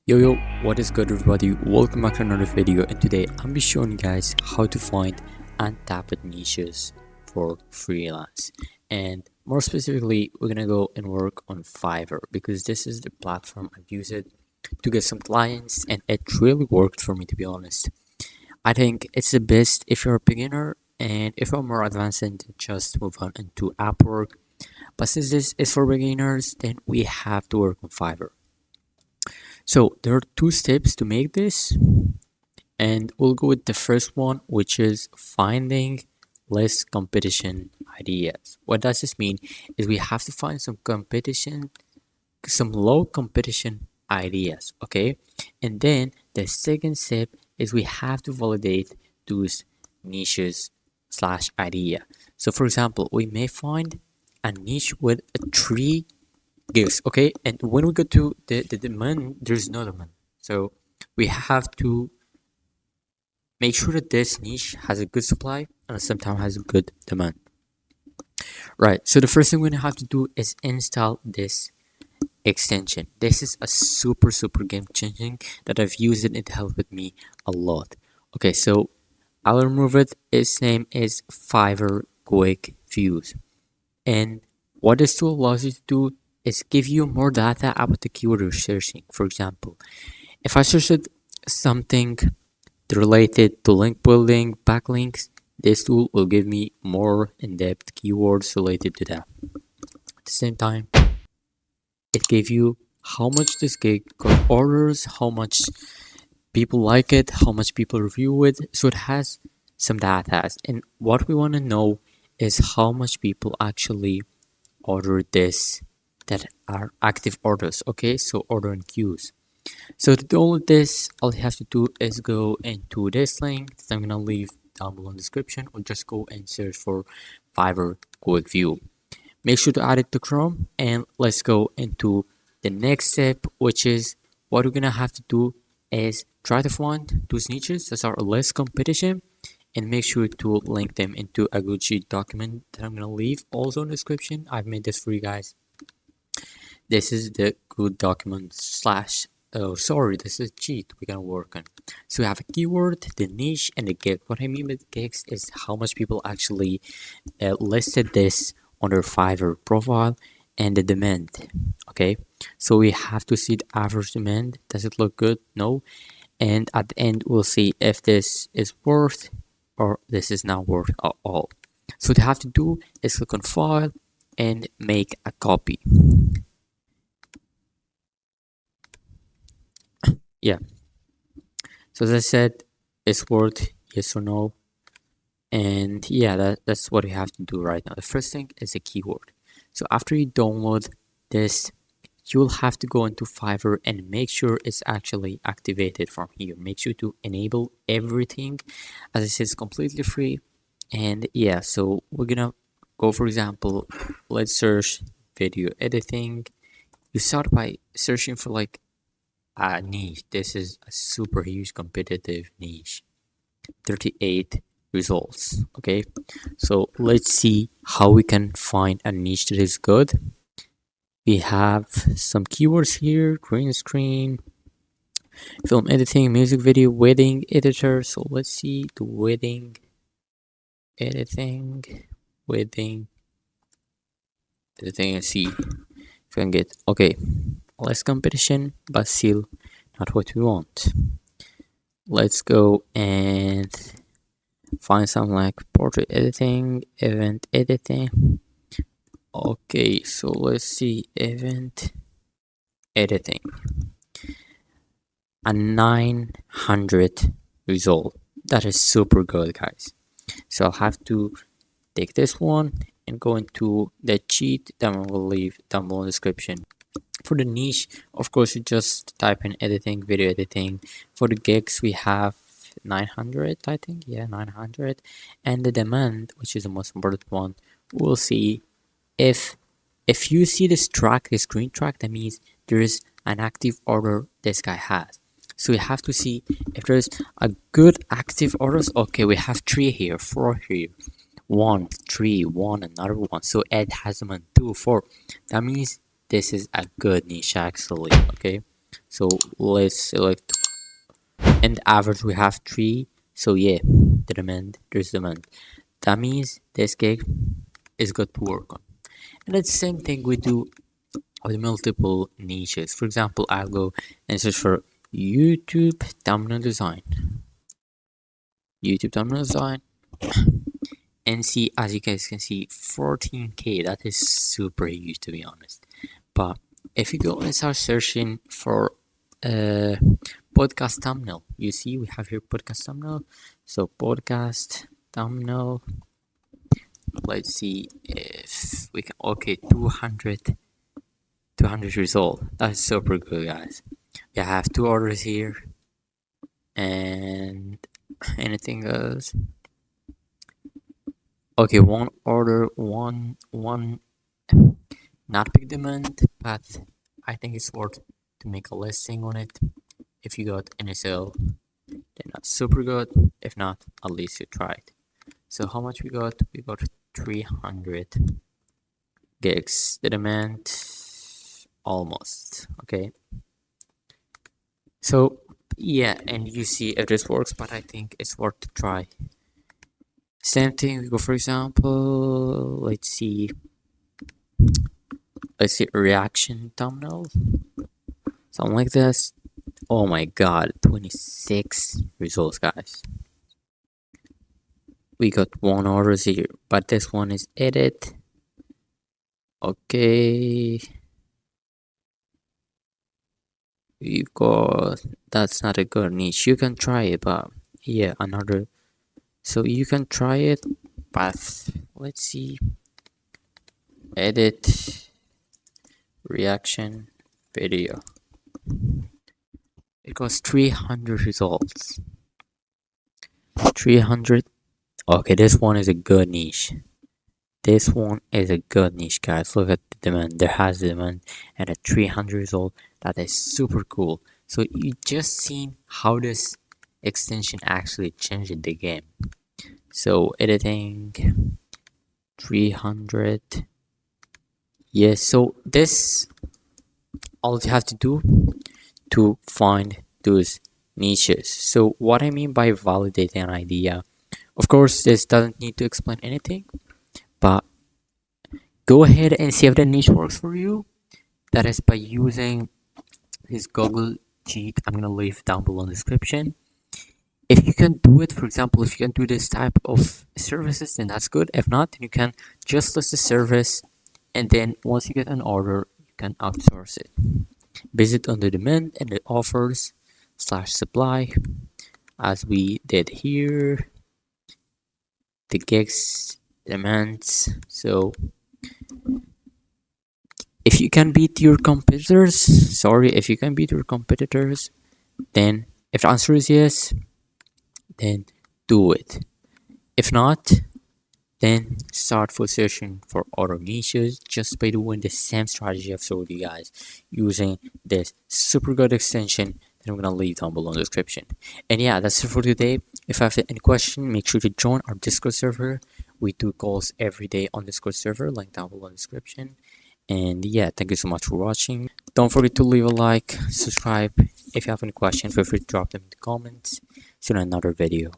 Yo, what is good everybody? Welcome back to another video, and today I'm be showing you guys how to find untapped niches for freelance. And more specifically, we're gonna go and work on Fiverr because this is the platform I've used it to get some clients, and it really worked for me, to be honest. I think it's the best if you're a beginner, and if you're more advanced, then just move on into Upwork. But since this is for beginners, then we have to work on Fiverr. So there are two steps to make this, and we'll go with the first one, which is finding less competition ideas. What does this mean? Is we have to find some low competition ideas, okay? And then the second step is we have to validate those niches slash idea. So for example, we may find a niche with a three gives, okay? And when we go to the demand, there's no demand. So we have to make sure that this niche has a good supply and sometimes has a good demand. Right, so the first thing we're gonna have to do is install this extension. This is a super game changing that I've used it. It helped with me a lot. Okay, so I'll remove it. Its name is Fiverr Quick Views. And what this tool allows you to do is give you more data about the keyword you're searching. For example, if I searched something related to link building, backlinks, this tool will give me more in-depth keywords related to that. At the same time, it gave you how much this gig got orders, how much people like it, how much people review it. So it has some data. And what we want to know is how much people actually order this that are active orders. Okay, so order in queues. So to download this, all you have to do is go into this link that I'm gonna leave down below in the description, or just go and search for Fiverr Quick View. Make sure to add it to Chrome, and let's go into the next step, which is what we're gonna have to do is try to find those niches that are less competition, and make sure to link them into a good sheet document that I'm gonna leave also in the description. I've made this for you guys. This is the good document slash this is cheat we're gonna work on. So we have a keyword, the niche, and the gig. What I mean with gigs is how much people actually listed this on their Fiverr profile, and the demand. Okay, so we have to see the average demand. Does it look good? No. And at the end we'll see if this is worth or this is not worth at all. So what you have to do is click on file and make a copy. Yeah, so as I said, it's worth yes or no, and yeah, that's what you have to do right now. The first thing is a keyword. So after you download this, you'll have to go into Fiverr and make sure it's actually activated from here. Make sure to enable everything. As I said, it's completely free. And yeah, so we're gonna go, for example, let's search video editing. You start by searching for like a niche. This is a super huge competitive niche. 38 results. Okay, so let's see how we can find a niche that is good. We have some keywords here: green screen, film editing, music video, wedding editor. So let's see the wedding editing, wedding editing, and see if we can get okay. Less competition, but still not what we want. Let's go and find something like portrait editing, event editing. Okay, so let's see event editing. A 900 result. That is super good, guys. So I'll have to take this one and go into the cheat that I will leave down below in the description. For the niche, of course, you just type in editing, video editing. For the gigs, we have 900, I think. Yeah, 900. And the demand, which is the most important one, we'll see if you see this track, this green track, that means there is an active order this guy has. So we have to see if there's a good active orders. Okay, we have 3 here, 4 here. 1, 3, 1, another one. So Ed has them on 2, 4. That means this is a good niche actually. Okay, So let's select, and average we have 3. So yeah, there's demand. That means this gig is good to work on. And it's the same thing we do with multiple niches. For example, I'll go and search for YouTube thumbnail design. YouTube thumbnail design, and see, as you guys can see, 14K. That is super huge, to be honest. But if you go and start searching for podcast thumbnail, you see we have here podcast thumbnail. So podcast thumbnail, let's see if we can. Okay, 200 result. That's super good, guys. We have 2 orders here, and anything else? Okay, 1 order, one not big demand, but I think it's worth to make a listing on it. If you got any sale, then that's super good. If not, at least you tried. So how much we got? We got 300 gigs. The demand, almost. Okay. So yeah, and you see if this works, but I think it's worth to try. Same thing, we go, for example, let's see reaction thumbnail, something like this. Oh my god, 26 results, guys. We got 1 order here, but this one is edit. Okay, you got, that's not a good niche. You can try it, but yeah, another. So you can try it, but let's see, edit reaction video. It got 300 results. 300. Okay, this one is a good niche. This one is a good niche, guys. Look at the demand. There has demand and a 300 result. That is super cool. So you just seen how this extension actually changed the game. So editing 300. Yes, so this, all you have to do to find those niches. So what I mean by validating an idea, of course, this doesn't need to explain anything, but go ahead and see if the niche works for you. That is by using this Google Sheet. I'm gonna leave down below in the description. If you can do it, for example, if you can do this type of services, then that's good. If not, then you can just list the service, and then once you get an order, you can outsource it. Based on the demand and the offers / supply, as we did here, the gigs, demands. So if you can beat your competitors, if you can beat your competitors, then if the answer is yes, then do it. If not, then start for searching for other niches just by doing the same strategy I've showed you guys, using this super good extension that I'm gonna leave down below in the description. And yeah, that's it for today. If you have any question, make sure to join our Discord server. We do calls every day on Discord server, link down below in the description. And yeah, thank you so much for watching. Don't forget to leave a like, subscribe. If you have any questions, feel free to drop them in the comments. See you in another video.